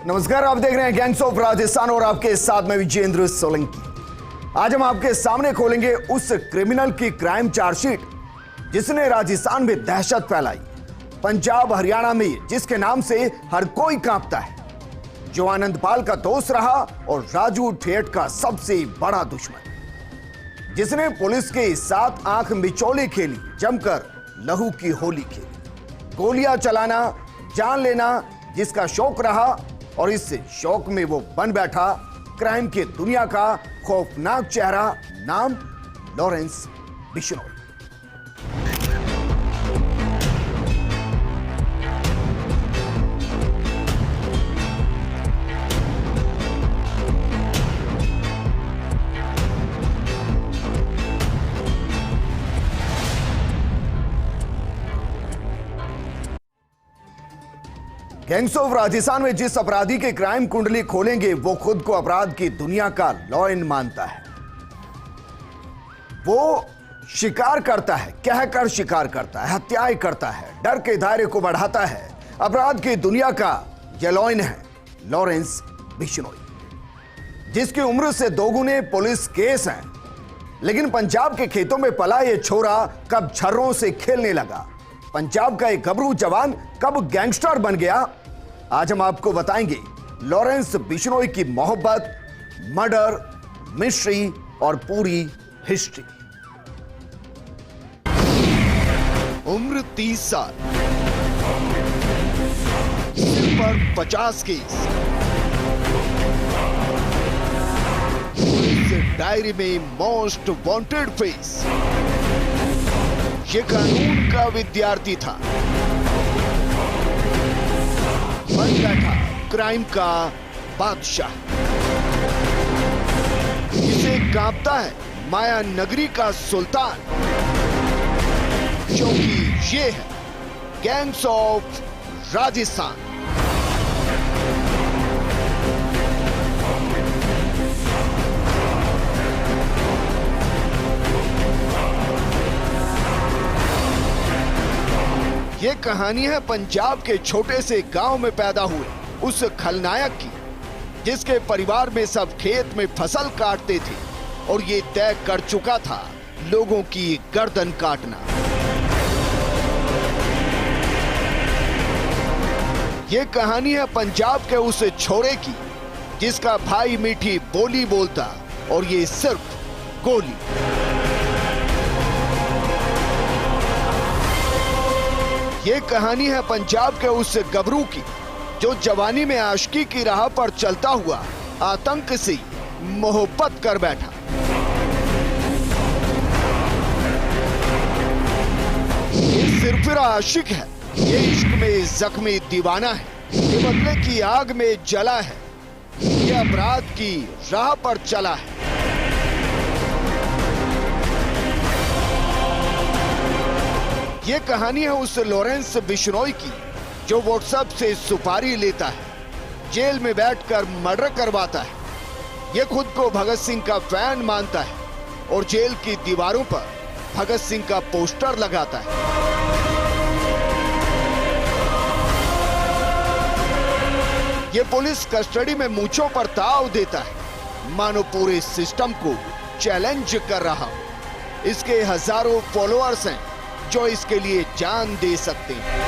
नमस्कार, आप देख रहे हैं गैंग्स ऑफ राजस्थान और आपके साथ में विजेंद्र सोलंकी। आज हम आपके सामने खोलेंगे उस क्रिमिनल की क्राइम चार्जशीट जिसने राजस्थान में दहशत फैलाई, पंजाब हरियाणा में जिसके नाम से हर कोई कांपता है, जो आनंदपाल का दोस्त रहा और राजू ठेठ का सबसे बड़ा दुश्मन, जिसने पुलिस के साथ आंख मिचौली खेली, जमकर लहू की होली खेली, गोलियां चलाना, जान लेना जिसका शौक रहा और इस शौक में वो बन बैठा क्राइम की दुनिया का खौफनाक चेहरा, नाम Lawrence Bishnoi. Gangs of Rajasthan में जिस अपराधी के क्राइम कुंडली खोलेंगे वो खुद को अपराध की दुनिया का लॉयन मानता है। वो शिकार करता है, कहकर शिकार करता है, हत्याएं करता है, डर के दायरे को बढ़ाता है। अपराध की दुनिया का यह लॉयन है लॉरेंस बिश्नोई, जिसकी उम्र से दोगुने पुलिस केस हैं। लेकिन पंजाब के खेतों में पला यह छोरा कब छर्रों से खेलने लगा, पंजाब का एक गबरू जवान कब गैंगस्टर बन गया, आज हम आपको बताएंगे लॉरेंस बिश्नोई की मोहब्बत, मर्डर, मिस्ट्री और पूरी हिस्ट्री। उम्र 30 साल, सिर पर 50 केस, पुलिस डायरी में मोस्ट वांटेड फेस। ये कानून का विद्यार्थी था, बन बैठा क्राइम का बादशाह। इसे कांपता है माया नगरी का सुल्तान, क्योंकि ये है गैंग्स ऑफ राजस्थान। ये कहानी है पंजाब के छोटे से गांव में पैदा हुए उस खलनायक की, जिसके परिवार में सब खेत में फसल काटते थे और ये तय कर चुका था लोगों की गर्दन काटना। ये कहानी है पंजाब के उस छोरे की, जिसका भाई मीठी बोली बोलता और ये सिर्फ गोली। ये कहानी है पंजाब के उस गबरू की, जो जवानी में आशिकी की राह पर चलता हुआ आतंक से मोहब्बत कर बैठा। ये सिरफिरा आशिक है, ये इश्क में जख्मी दीवाना है, ये बदले की आग में जला है, ये अपराध की राह पर चला है। ये कहानी है उस लॉरेंस बिश्नोई की, जो व्हाट्सएप से सुपारी लेता है, जेल में बैठकर मर्डर करवाता है। ये खुद को भगत सिंह का फैन मानता है और जेल की दीवारों पर भगत सिंह का पोस्टर लगाता है। ये पुलिस कस्टडी में मूंछों पर ताव देता है, मानो पूरे सिस्टम को चैलेंज कर रहा हो। इसके हजारों फॉलोअर्स हैं जो इसके लिए जान दे सकते हैं।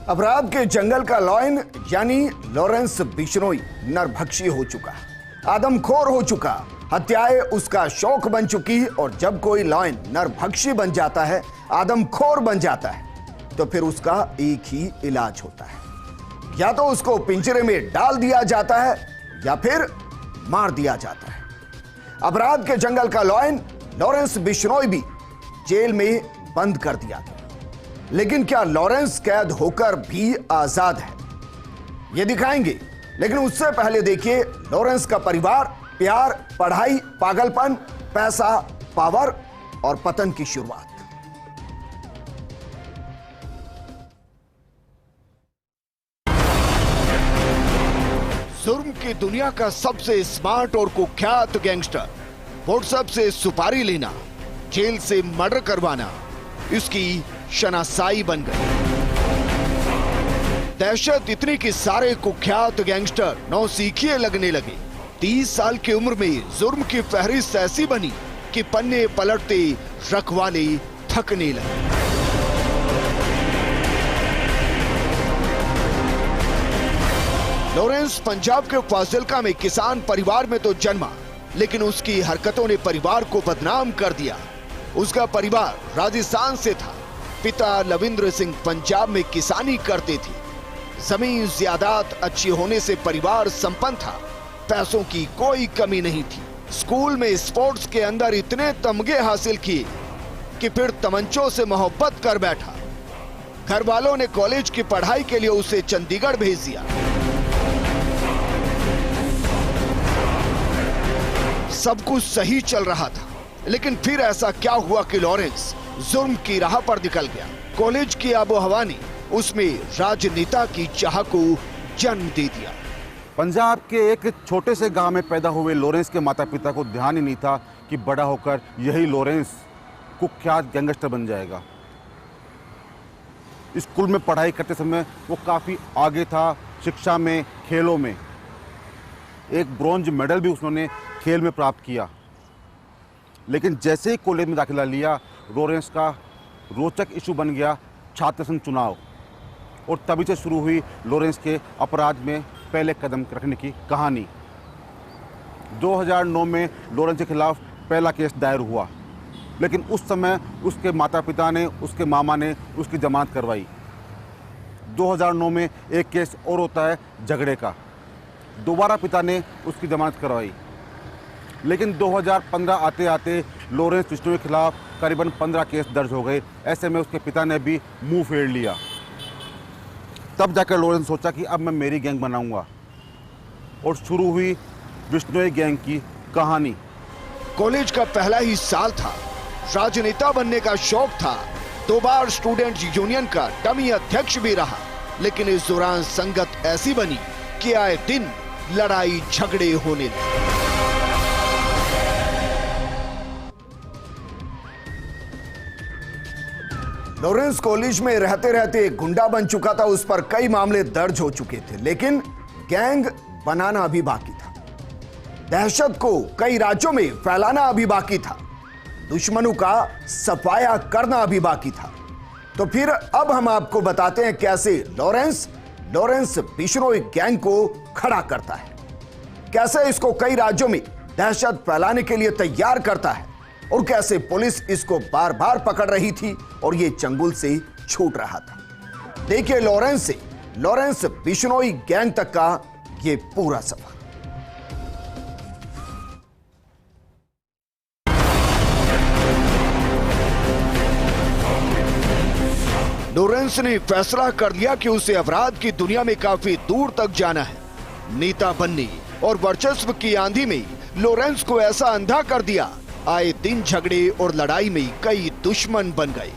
अपराध के जंगल का लॉयन यानी लॉरेंस बिश्नोई नरभक्षी हो चुका, आदमखोर हो चुका, हत्याएं उसका शौक बन चुकी। और जब कोई लॉयन नरभक्षी बन जाता है, आदमखोर बन जाता है, तो फिर उसका एक ही इलाज होता है, या तो उसको पिंजरे में डाल दिया जाता है या फिर मार दिया जाता है। अपराध के जंगल का लॉयन लॉरेंस बिश्नोई भी जेल में बंद कर दिया गया। लेकिन क्या लॉरेंस कैद होकर भी आजाद है, ये दिखाएंगे। लेकिन उससे पहले देखिए लॉरेंस का परिवार, प्यार, पढ़ाई, पागलपन, पैसा, पावर और पतन की शुरुआत। जुर्म की दुनिया का सबसे स्मार्ट और कुख्यात गैंगस्टर व्हाट्सएप से सुपारी लेना, जेल से मर्डर करवाना इसकी शनासाई बन गई। दहशत इतनी कि सारे कुख्यात गैंगस्टर नौसिखिए लगने लगे। 30 साल की उम्र में जुर्म की फहरिस्त ऐसी बनी कि पन्ने पलटते रखवाले थकने लगे। लॉरेंस पंजाब के फाजिल्का में किसान परिवार में तो जन्मा, लेकिन उसकी हरकतों ने परिवार को बदनाम कर दिया। उसका परिवार राजस्थान से था। पिता लविंद्र सिंह पंजाब में किसानी करते थे। जमीन ज्यादात अच्छी होने से परिवार संपन्न था। पैसों की कोई कमी नहीं थी। स्कूल में स्पोर्ट्स के अंदर इतने तमगे हासिल किए कि फिर तमंचों से मोहब्बत कर बैठा। घर वालों ने कॉलेज की पढ़ाई के लिए उसे चंडीगढ़ भेज दिया। सब कुछ सही चल रहा था, लेकिन फिर ऐसा क्या हुआ कि लॉरेंस जुर्म की राह पर निकल गया। कॉलेज की आबोहवा ने उसमें राजनेता की चाह को जन्म दे दिया। पंजाब के एक छोटे से गांव में पैदा हुए लॉरेंस के माता पिता को ध्यान ही नहीं था कि बड़ा होकर यही लॉरेंस कुख्यात गैंगस्टर बन जाएगा। स्कूल में पढ़ाई करते समय वो काफ़ी आगे था, शिक्षा में, खेलों में। एक ब्रॉन्ज मेडल भी उसने खेल में प्राप्त किया। लेकिन जैसे ही कॉलेज में दाखिला लिया, लॉरेंस का रोचक इशू बन गया छात्र संघ चुनाव, और तभी से शुरू हुई लॉरेंस के अपराध में पहले कदम रखने की कहानी। 2009 में लॉरेंस के खिलाफ पहला केस दायर हुआ, लेकिन उस समय उसके माता पिता ने, उसके मामा ने उसकी जमानत करवाई। 2009 में एक केस और होता है झगड़े का, दोबारा पिता ने उसकी जमानत करवाई। लेकिन 2015 आते आते लॉरेंस बिश्नोई के खिलाफ करीबन 15 केस दर्ज हो गए। ऐसे में उसके पिता ने भी मुंह फेर लिया। तब जाकर लॉरेंस सोचा कि अब मैं मेरी गैंग बनाऊंगा, और शुरू हुई बिश्नोई गैंग की कहानी। कॉलेज का पहला ही साल था। राजनेता बनने का शौक था। 2 बार स्टूडेंट यूनियन का डमी अध्यक्ष भी रहा। लेकिन इस दौरान संगत ऐसी बनी कि आए दिन लड़ाई झगड़े होने लगे। लॉरेंस कॉलेज में रहते रहते गुंडा बन चुका था। उस पर कई मामले दर्ज हो चुके थे, लेकिन गैंग बनाना अभी बाकी था। दहशत को कई राज्यों में फैलाना अभी बाकी था। दुश्मनों का सफाया करना अभी बाकी था। तो फिर अब हम आपको बताते हैं कैसे लॉरेंस बिश्नोई गैंग को खड़ा करता है, कैसे इसको कई राज्यों में दहशत फैलाने के लिए तैयार करता है, और कैसे पुलिस इसको बार बार पकड़ रही थी और ये चंगुल से छूट रहा था। देखिए लॉरेंस बिश्नोई गैंग तक का ये पूरा सफर। लॉरेंस ने फैसला कर लिया कि उसे अपराध की दुनिया में काफी दूर तक जाना है। नेता बनने और वर्चस्व की आंधी में लॉरेंस को ऐसा अंधा कर दिया, आए दिन झगड़े और लड़ाई में कई दुश्मन बन गए।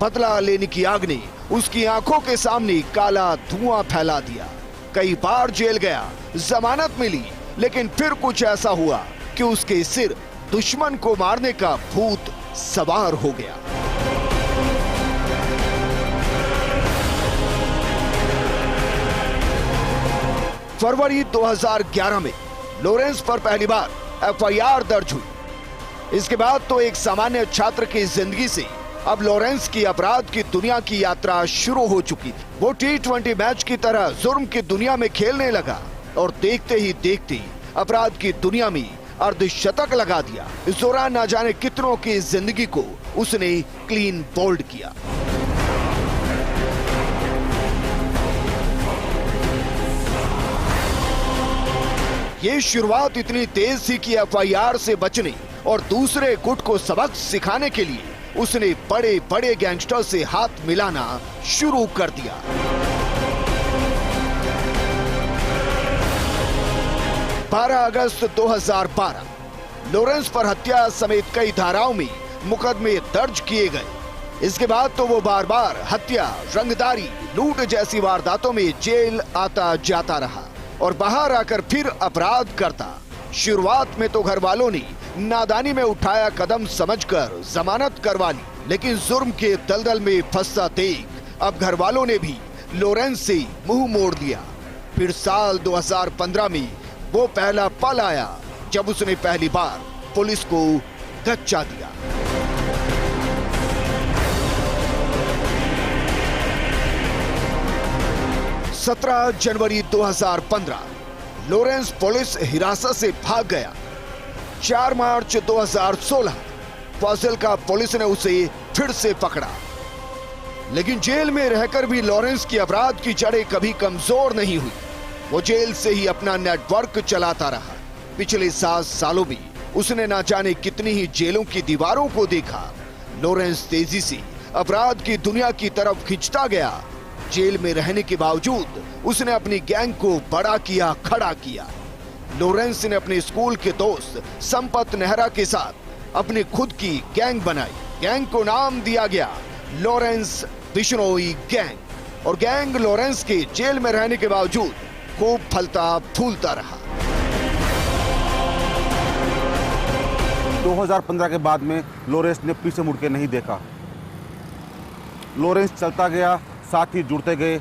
बदला लेने की आग ने उसकी आंखों के सामने काला धुआं फैला दिया। कई बार जेल गया, जमानत मिली, लेकिन फिर कुछ ऐसा हुआ कि उसके सिर दुश्मन को मारने का भूत सवार हो गया। फरवरी 2011 में लॉरेंस पर पहली बार एफआईआर दर्ज हुई। इसके बाद तो एक सामान्य छात्र की जिंदगी से अब लॉरेंस की अपराध की दुनिया की यात्रा शुरू हो चुकी थी। वो T20 मैच की तरह जुर्म की दुनिया में खेलने लगा और देखते ही देखते अपराध की दुनिया में अर्धशतक लगा दिया। इस दौरान ना जाने कितनों की जिंदगी को उसने क्लीन बोल्ड किया। ये शुरुआत इतनी तेज थी कि एफआईआर से बचने और दूसरे गुट को सबक सिखाने के लिए उसने बड़े बड़े गैंगस्टर से हाथ मिलाना शुरू कर दिया। अगस्त 2012 लॉरेंस पर हत्या समेत कई धाराओं में मुकदमे दर्ज किए गए। इसके बाद तो वो बार बार हत्या, रंगदारी, लूट जैसी वारदातों में जेल आता जाता रहा और बाहर आकर फिर अपराध करता। शुरुआत में तो घर वालों ने नादानी में उठाया कदम समझकर जमानत करवा ली, लेकिन जुर्म के दलदल में फंसा देख अब घर वालों ने भी लॉरेंस से मुंह मोड़ लिया। फिर साल 2015 में वो पहला पल आया जब उसने पहली बार पुलिस को गच्चा दिया। सत्रह जनवरी 2015 लॉरेंस पुलिस हिरासत से भाग गया। 4 मार्च 2016 फाजिल्का पुलिस ने उसे फिर से पकड़ा, लेकिन जेल में रहकर भी लॉरेंस की अपराध की जड़ें कभी कमजोर नहीं हुई। वो जेल से ही अपना नेटवर्क चलाता रहा। पिछले 7 सालों में उसने ना जाने कितनी ही जेलों की दीवारों को देखा। लॉरेंस तेजी से अपराध की दुनिया की तरफ खिंचता गया। जेल में रहने के बावजूद उसने अपनी गैंग को बड़ा किया, खड़ा किया। लॉरेंस ने अपने स्कूल के दोस्त संपत नेहरा के साथ अपनी खुद की गैंग बनाई। गैंग को नाम दिया गया लॉरेंस बिश्नोई गैंग, और गैंग लॉरेंस के जेल में रहने के बावजूद खूब फलता फूलता रहा। 2015 के बाद में लॉरेंस ने पीछे मुड़ के नहीं देखा। लॉरेंस चलता गया, साथी जुड़ते गए।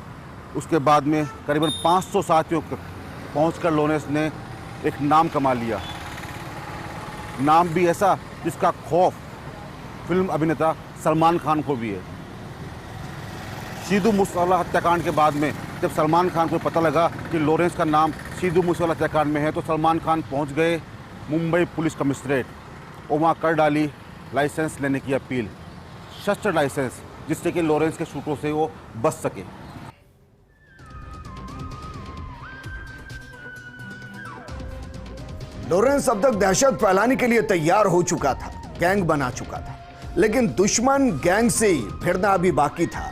उसके बाद में करीबन 500 साथियों तक पहुंचकर लॉरेंस ने एक नाम कमा लिया। नाम भी ऐसा जिसका खौफ फिल्म अभिनेता सलमान खान को भी है। सिद्धू मूसेवाला हत्याकांड के बाद में जब सलमान खान को पता लगा कि लॉरेंस का नाम सिद्धू मूसेवाला हत्याकांड में है, तो सलमान खान पहुंच गए मुंबई पुलिस कमिश्नरेट और वहाँ कर डाली लाइसेंस लेने की अपील, शस्त्र लाइसेंस, जिससे कि लॉरेंस के शूटों से वो बच सके। लॉरेंस अब तक दहशत फैलाने के लिए तैयार हो चुका था, गैंग बना चुका था, लेकिन दुश्मन गैंग से फिरना अभी बाकी था।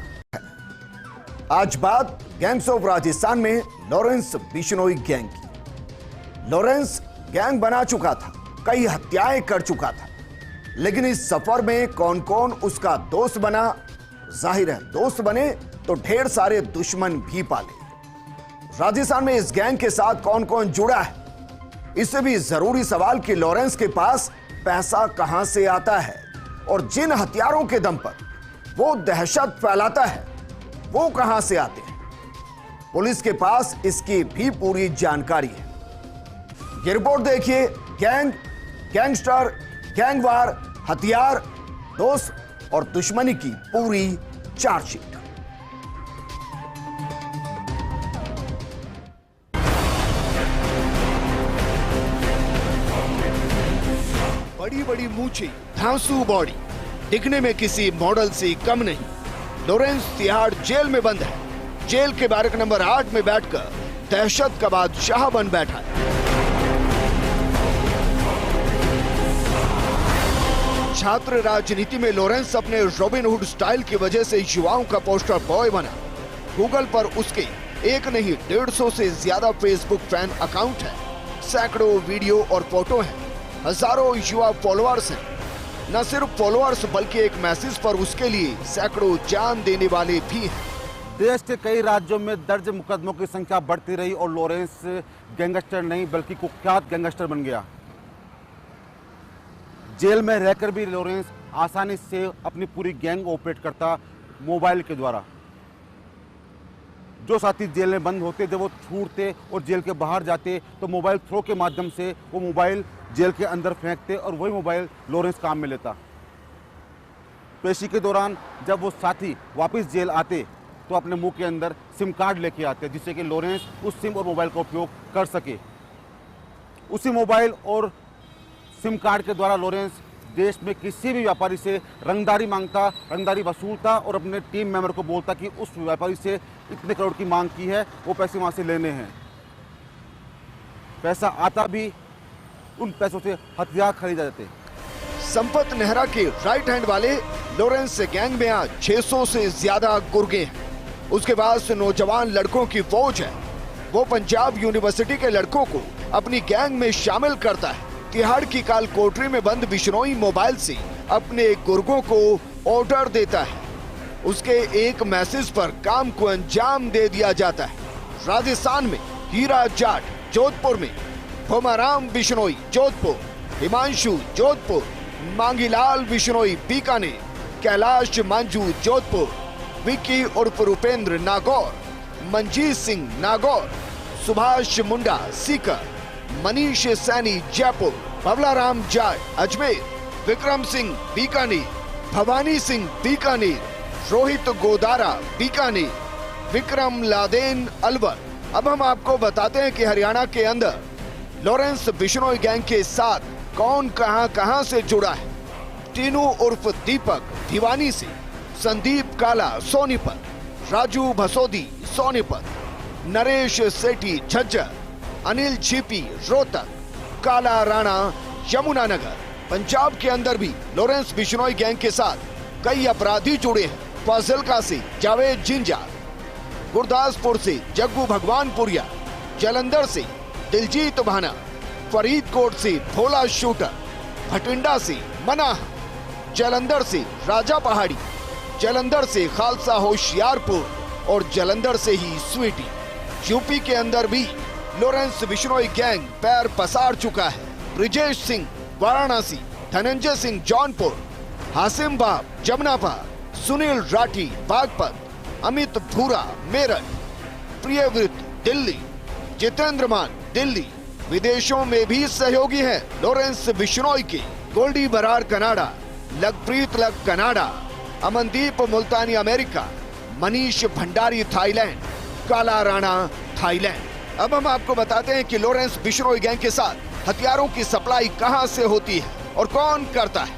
आज बात गैंग्स ऑफ राजस्थान में लॉरेंस बिश्नोई गैंग की। लॉरेंस गैंग बना चुका था, कई हत्याएं कर चुका था, लेकिन इस सफर में कौन कौन उसका दोस्त बना? जाहिर है दोस्त बने तो ढेर सारे दुश्मन भी पाले। राजस्थान में इस गैंग के साथ कौन कौन जुड़ा है? इससे भी जरूरी सवाल कि लॉरेंस के पास पैसा कहां से आता है, और जिन हथियारों के दम पर वो दहशत फैलाता है वो कहां से आते हैं। पुलिस के पास इसकी भी पूरी जानकारी है। ये रिपोर्ट देखिए, गैंग, गैंगस्टर, गैंगवार, हथियार, दोस्त और दुश्मनी की पूरी चार्जशीट। बड़ी बड़ी मूछें, धांसू बॉडी, दिखने में किसी मॉडल से कम नहीं। लॉरेंस तिहाड़ जेल में बंद है। जेल के बैरक नंबर 8 में बैठकर दहशत का बादशाह बन बैठा है। छात्र राजनीति में लॉरेंस अपने रॉबिनहुड स्टाइल की वजह से युवाओं का पोस्टर बॉय बना। गूगल पर उसके एक नहीं 150 से ज्यादा फेसबुक फैन अकाउंट है। सैकड़ों वीडियो और फोटो हैं। हजारों युवा फॉलोअर्स हैं। न सिर्फ फॉलोअर्स बल्कि एक मैसेज पर उसके लिए सैकड़ों जान देने वाले भी हैं। देश के कई राज्यों में दर्ज मुकदमों की संख्या बढ़ती रही और लॉरेंस गैंगस्टर नहीं बल्कि कुख्यात गैंगस्टर बन गया। जेल में रहकर भी लॉरेंस आसानी से अपनी पूरी गैंग ऑपरेट करता मोबाइल के द्वारा। जो साथी जेल में बंद होते, जब वो छूटते और जेल के बाहर जाते तो मोबाइल थ्रो के माध्यम से वो मोबाइल जेल के अंदर फेंकते और वही मोबाइल लॉरेंस काम में लेता। पेशी के दौरान जब वो साथी वापस जेल आते तो अपने मुंह के अंदर सिम कार्ड लेके आते, जिससे कि लॉरेंस उस सिम और मोबाइल का उपयोग कर सके। उसी मोबाइल और सिम कार्ड के द्वारा लॉरेंस देश में किसी भी व्यापारी से रंगदारी मांगता, रंगदारी वसूलता और अपने टीम मेंबर को बोलता कि उस व्यापारी से इतने करोड़ की मांग की है, वो पैसे वहाँ से लेने हैं। पैसा आता भी, उन पैसों से हथियार खरीदे जाते। संपत नेहरा के राइट हैंड वाले लॉरेंस से गैंग में आज 600 से ज्यादा गुर्गे हैं। उसके पास नौजवान लड़कों की फौज है। वो पंजाब यूनिवर्सिटी के लड़कों को अपनी गैंग में शामिल करता है। तिहाड़ की काल कोठरी में बंद बिश्नोई मोबाइल से अपने गुर्गों को ऑर्डर देता है। उसके एक मैसेज पर काम को अंजाम दे दिया जाता है। राजस्थान में हीरा जाट जोधपुर में, भोमाराम बिश्नोई जोधपुर, हिमांशु जोधपुर, मांगीलाल बिश्नोई बीकानेर, कैलाश मांझू जोधपुर, विक्की उर्फ रूपेंद्र नागौर, मंजीत सिंह नागौर, सुभाष मुंडा सीकर, मनीष सैनी जयपुर, भवलाराम जाट अजमेर, विक्रम सिंह बीकानेर, भवानी सिंह बीकानेर, रोहित गोदारा बीकानेर, विक्रम लादेन अलवर। अब हम आपको बताते हैं कि हरियाणा के अंदर लॉरेंस बिश्नोई गैंग के साथ कौन कहां से जुड़ा है। टीनू उर्फ दीपक भिवानी से, संदीप काला सोनीपत, राजू भसोदी सोनीपत, नरेश सेठी झज्जर, अनिल छिपी रोहतक, काला राणा यमुनानगर। पंजाब के अंदर भी लॉरेंस बिश्नोई गैंग के साथ कई अपराधी जुड़े हैं। फाजिल्का से जावेद जिंजा, गुरदासपुर से जग्गू भगवानपुरिया, जालंधर से दिलजीत भाना, फरीदकोट से भोला शूटर, भटिंडा से मनाह, जालंधर से राजा पहाड़ी, जालंधर से खालसा होशियारपुर और जालंधर से ही स्वीटी। यूपी के अंदर भी लॉरेंस बिश्नोई गैंग पैर पसार चुका है। ब्रिजेश सिंह वाराणसी, धनंजय सिंह जौनपुर, हासिम बाब जमनापार, सुनील राठी बागपत, अमित भूरा मेरठ, प्रियव्रत दिल्ली, जितेंद्र मान दिल्ली। विदेशों में भी सहयोगी हैं लॉरेंस बिश्नोई के। गोल्डी बरार कनाडा, लखप्रीत लख Canada, Amandeep Multani America, Manish Bhandari Thailand, काला राणा थाईलैंड। अब हम आपको बताते हैं कि लॉरेंस बिश्नोई गैंग के साथ हथियारों की सप्लाई कहां से होती है और कौन करता है।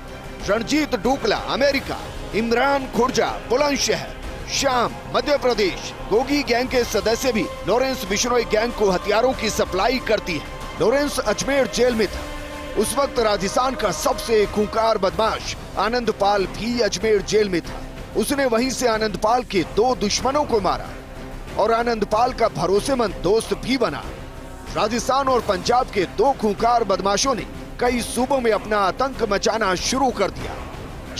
रणजीत डूकला अमेरिका, इमरान खुर्जा बुलंदशहर, शाम मध्य प्रदेश। गोगी गैंग के सदस्य भी लॉरेंस बिश्नोई गैंग को हथियारों की सप्लाई करती है। लॉरेंस अजमेर जेल में था। उस वक्त राजस्थान का सबसे खूंखार बदमाश आनंदपाल भी अजमेर जेल में था। उसने वहीं से आनंदपाल के 2 दुश्मनों को मारा और आनंदपाल का भरोसेमंद दोस्त भी बना। राजस्थान और पंजाब के 2 खूंखार बदमाशों ने कई सूबों में अपना आतंक मचाना शुरू कर दिया।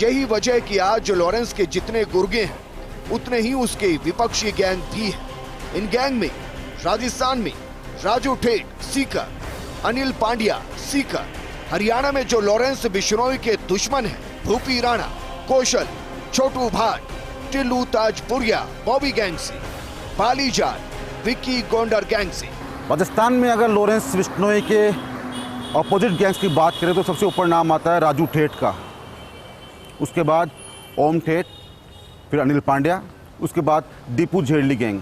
यही वजह कि आज लॉरेंस के जितने गुर्गे हैं उतने ही उसके विपक्षी गैंग भी हैं। इन गैंग में राजस्थान में राजू ठेठ सीकर, अनिल पांड्या सीकर। हरियाणा में जो लॉरेंस बिश्नोई के दुश्मन हैं, भूपी राणा, कौशल, छोटू भाट, टिल्लू ताजपुरिया बॉबी गैंग से, बाली जाट, विक्की गोंडर गैंग से। राजस्थान में अगर लॉरेंस बिश्नोई के अपोजिट गैंग्स की बात करें तो सबसे ऊपर नाम आता है राजू ठेठ का, उसके बाद ओम ठेठ, फिर अनिल पांड्या, उसके बाद दीपू झेड़ली गैंग।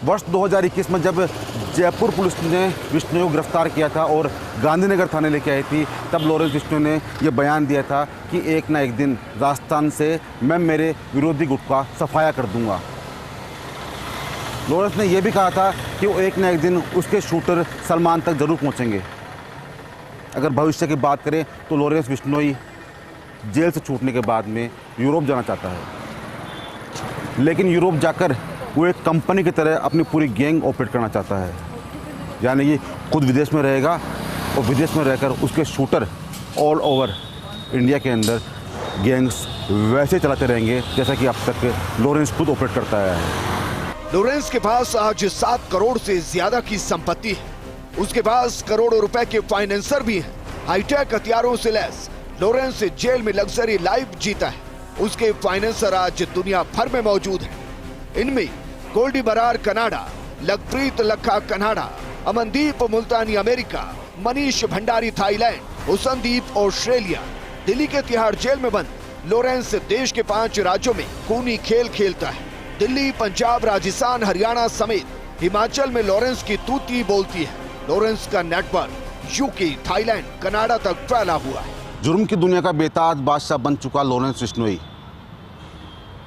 वर्ष 2021 में जब जयपुर पुलिस ने बिश्नोई को गिरफ्तार किया था और गांधीनगर थाने लेके आई थी, तब लॉरेंस बिश्नोई ने यह बयान दिया था कि एक ना एक दिन राजस्थान से मैं मेरे विरोधी गुट का सफाया कर दूंगा। लॉरेंस ने यह भी कहा था कि वो एक ना एक दिन उसके शूटर सलमान तक जरूर पहुंचेंगे। अगर भविष्य की बात करें तो लॉरेंस बिश्नोई जेल से छूटने के बाद में यूरोप जाना चाहता है, लेकिन यूरोप जाकर वो एक कंपनी की तरह अपनी पूरी गैंग ऑपरेट करना चाहता है। यानी कि खुद विदेश में रहेगा और विदेश में रहकर उसके शूटर ऑल ओवर इंडिया के अंदर गैंग्स वैसे चलाते रहेंगे जैसा कि अब तक लॉरेंस खुद ऑपरेट करता है। लॉरेंस के पास आज 7 करोड़ से ज्यादा की संपत्ति है। उसके पास करोड़ों रुपए के फाइनेंसर भी हैं। हाईटेक हथियारों से लैस लॉरेंस जेल में लग्जरी लाइफ जीता है। उसके फाइनेंसर आज दुनिया भर में मौजूद हैं। इनमें Goldy Brar Canada, Lakhpreet Lakha Canada, Amandeep Multani America, Manish Bhandari Thailand, Husandeep Australia. Delhi के तिहाड़ जेल में बंद लॉरेंस देश के 5 राज्यों में खूनी खेल खेलता है। दिल्ली, पंजाब, राजस्थान, हरियाणा समेत हिमाचल में लॉरेंस की तूती बोलती है। लॉरेंस का नेटवर्क यूके, थाईलैंड, कनाडा तक फैला हुआ है। जुर्म की दुनिया का बेताज बादशाह बन चुका लॉरेंस बिश्नोई।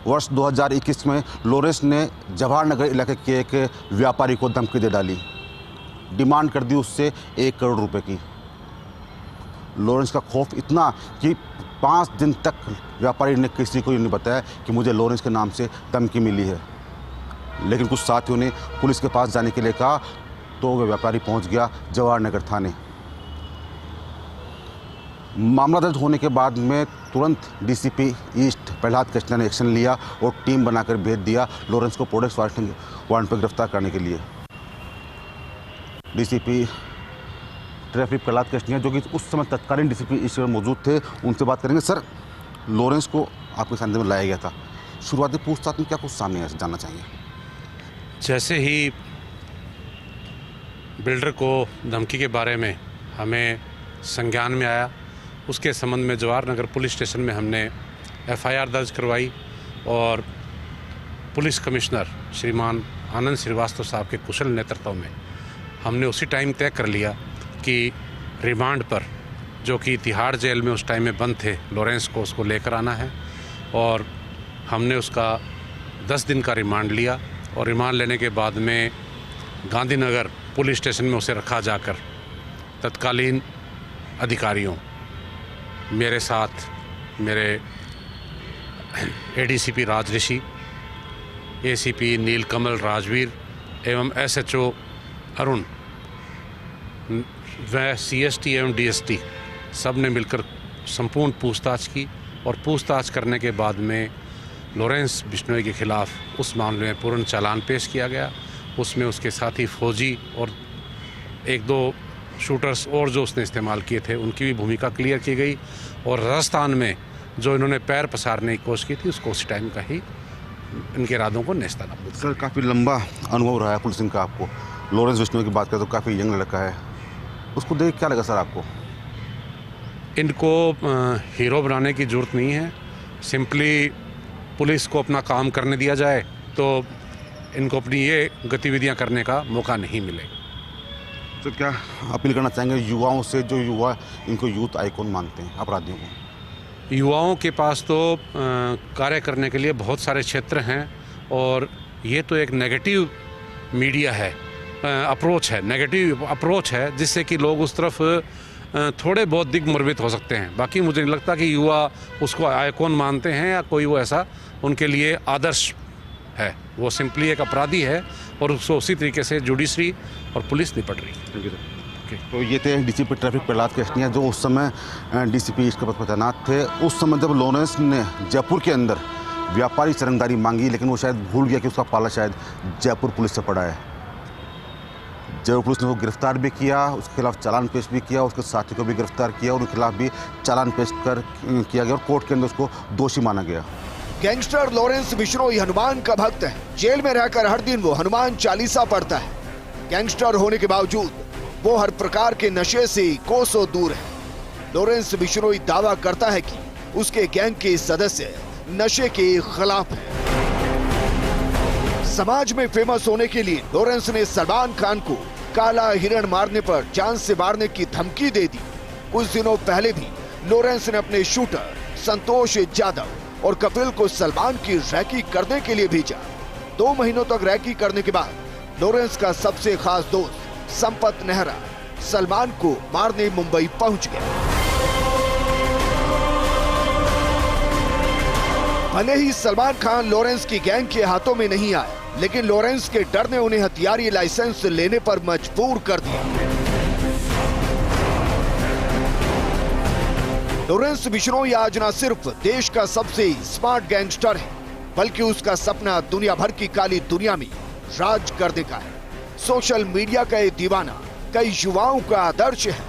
वर्ष 2021 में लॉरेंस ने जवाहरनगर इलाके के एक व्यापारी को धमकी दे डाली, डिमांड कर दी उससे 1 करोड़ रुपए की। लॉरेंस का खौफ इतना कि 5 दिन तक व्यापारी ने किसी को नहीं बताया कि मुझे लॉरेंस के नाम से धमकी मिली है। लेकिन कुछ साथियों ने पुलिस के पास जाने के लिए कहा तो वह व्यापारी पहुंच गया जवाहरनगर थाने। मामला दर्ज होने के बाद में तुरंत डीसीपी ईस्ट प्रहलाद कृष्णा ने एक्शन लिया और टीम बनाकर भेज दिया लॉरेंस को प्रोडक्ट वारंट पर गिरफ्तार करने के लिए। डीसीपी ट्रैफिक प्रहलाद केशनिया जो कि उस समय तत्कालीन डीसीपी ईश्वर मौजूद थे, उनसे बात करेंगे। सर, लॉरेंस को आपके सामने में लाया गया था, शुरुआती पूछताछ में क्या कुछ सामने आया जानना चाहिए? जैसे ही बिल्डर को धमकी के बारे में हमें संज्ञान में आया, उसके संबंध में जवाहर नगर पुलिस स्टेशन में हमने एफआईआर दर्ज करवाई और पुलिस कमिश्नर श्रीमान आनंद श्रीवास्तव साहब के कुशल नेतृत्व में हमने उसी टाइम तय कर लिया कि रिमांड पर, जो कि तिहाड़ जेल में उस टाइम में बंद थे लॉरेंस को, उसको लेकर आना है। और हमने उसका 10 दिन का रिमांड लिया और रिमांड लेने के बाद में गांधीनगर पुलिस स्टेशन में उसे रखा जाकर तत्कालीन अधिकारियों, मेरे साथ मेरे एडीसीपी राज ऋषि, एसीपी नीलकमल राजवीर एवं एसएचओ अरुण व सीएसटी एवं डीएसटी सब ने मिलकर संपूर्ण पूछताछ की और पूछताछ करने के बाद में लॉरेंस बिश्नोई के खिलाफ उस मामले में पूर्ण चालान पेश किया गया। उसमें उसके साथी फौजी और 1-2 शूटर्स और जो उसने इस्तेमाल किए थे उनकी भी भूमिका क्लियर की गई और राजस्थान में जो इन्होंने पैर पसारने की कोशिश की थी उसको उस टाइम का ही इनके इरादों को नेस्तनाबूद। सर, काफ़ी लंबा अनुभव रहा है पुलिसिंग का आपको। लॉरेंस बिश्नोई की बात करें तो काफ़ी यंग लड़का है, उसको देख क्या लगा सर आपको? इनको हीरो बनाने की ज़रूरत नहीं है, सिंपली पुलिस को अपना काम करने दिया जाए तो इनको अपनी ये गतिविधियां करने का मौका नहीं मिलेगा। तो क्या अपील करना चाहेंगे युवाओं से, जो युवा इनको यूथ आइकॉन मानते हैं, अपराधियों को? युवाओं के पास तो कार्य करने के लिए बहुत सारे क्षेत्र हैं और ये तो एक नेगेटिव मीडिया है, अप्रोच है, नेगेटिव अप्रोच है, जिससे कि लोग उस तरफ थोड़े बहुत दिग्भ्रमित हो सकते हैं। बाकी मुझे नहीं लगता कि युवा उसको आइकॉन मानते हैं या कोई वो ऐसा उनके लिए आदर्श है। वो सिंपली एक अपराधी है और उसको उसी तरीके से जुडिशरी और पुलिस निपट रही है। Thank you sir. तो ये थे डीसीपी ट्रैफिक प्रहलाद केशनिया जो उस समय डीसीपी ईस्ट के पद पर तैनात थे। उस समय जब लॉरेंस ने जयपुर के अंदर व्यापारी सरंगदारी मांगी, लेकिन वो शायद भूल गया कि उसका पाला शायद जयपुर पुलिस से पड़ा है। जयपुर पुलिस ने वो गिरफ्तार भी किया, उसके खिलाफ चालान पेश भी किया, उसके साथी को भी गिरफ्तार किया और उनके खिलाफ भी चालान पेश किया गया और कोर्ट के अंदर उसको दोषी माना गया। गैंगस्टर लॉरेंस बिश्नोई हनुमान का भक्त है। जेल में रहकर हर दिन वो हनुमान चालीसा पढ़ता है। गैंगस्टर होने के बावजूद वो हर प्रकार के नशे से कोसों दूर है। लॉरेंस बिश्नोई दावा करता है कि उसके गैंग के सदस्य नशे के खिलाफ हैं। समाज में फेमस होने के लिए लॉरेंस ने सलमान खान को काला हिरण मारने पर जान से मारने की धमकी दे दी। कुछ दिनों पहले भी लॉरेंस ने अपने शूटर संतोष यादव और कपिल को सलमान की रैकी करने के लिए भेजा। 2 महीनों तक रैकी करने के बाद लॉरेंस का सबसे खास दोस्त संपत नेहरा सलमान को मारने मुंबई पहुंच गया। भले ही सलमान खान लॉरेंस की गैंग के हाथों में नहीं आया, लेकिन लॉरेंस के डर ने उन्हें हथियारी लाइसेंस लेने पर मजबूर कर दिया। लॉरेंस बिश्नोई आज न सिर्फ देश का सबसे स्मार्ट गैंगस्टर है, बल्कि उसका सपना दुनिया भर की काली दुनिया में राज करने का है। सोशल मीडिया का ये दीवाना कई युवाओं का आदर्श है।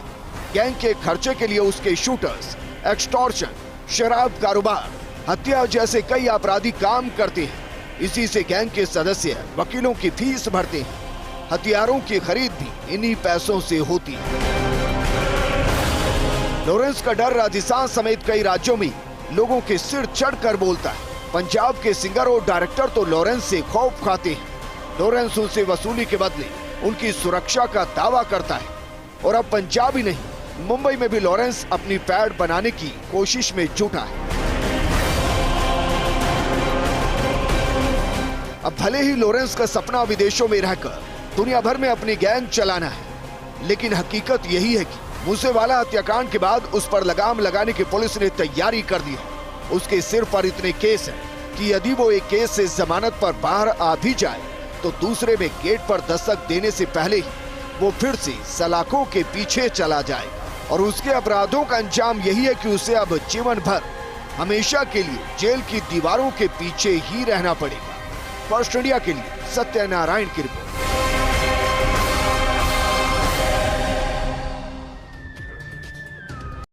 गैंग के खर्चे के लिए उसके शूटर्स एक्सटॉर्शन, शराब कारोबार, हत्या जैसे कई अपराधी काम करते हैं। इसी से गैंग के सदस्य वकीलों की फीस भरते हैं। हथियारों की खरीद भी इन्हीं पैसों से होती है। लॉरेंस का डर राजस्थान समेत कई राज्यों में लोगों के सिर चढ़कर बोलता है। पंजाब के सिंगर और डायरेक्टर तो लॉरेंस से खौफ खाते हैं। लॉरेंस उनसे वसूली के बदले उनकी सुरक्षा का दावा करता है और अब पंजाब ही नहीं, मुंबई में भी लॉरेंस अपनी पैड बनाने की कोशिश में जुटा है। अब भले ही लॉरेंस का सपना विदेशों में रहकर दुनिया भर में अपनी गैंग चलाना है, लेकिन हकीकत यही है कि मूसेवाला हत्याकांड के बाद उस पर लगाम लगाने की पुलिस ने तैयारी कर दी है। उसके सिर पर इतने केस हैं कि यदि वो एक केस से जमानत पर बाहर आ भी जाए तो दूसरे में गेट पर दस्तक देने से पहले ही वो फिर से सलाखों के पीछे चला जाएगा और उसके अपराधों का अंजाम यही है कि उसे अब जीवन भर हमेशा के लिए जेल की दीवारों के पीछे ही रहना पड़ेगा। फर्स्ट इंडिया के लिए सत्यनारायण की रिपोर्ट।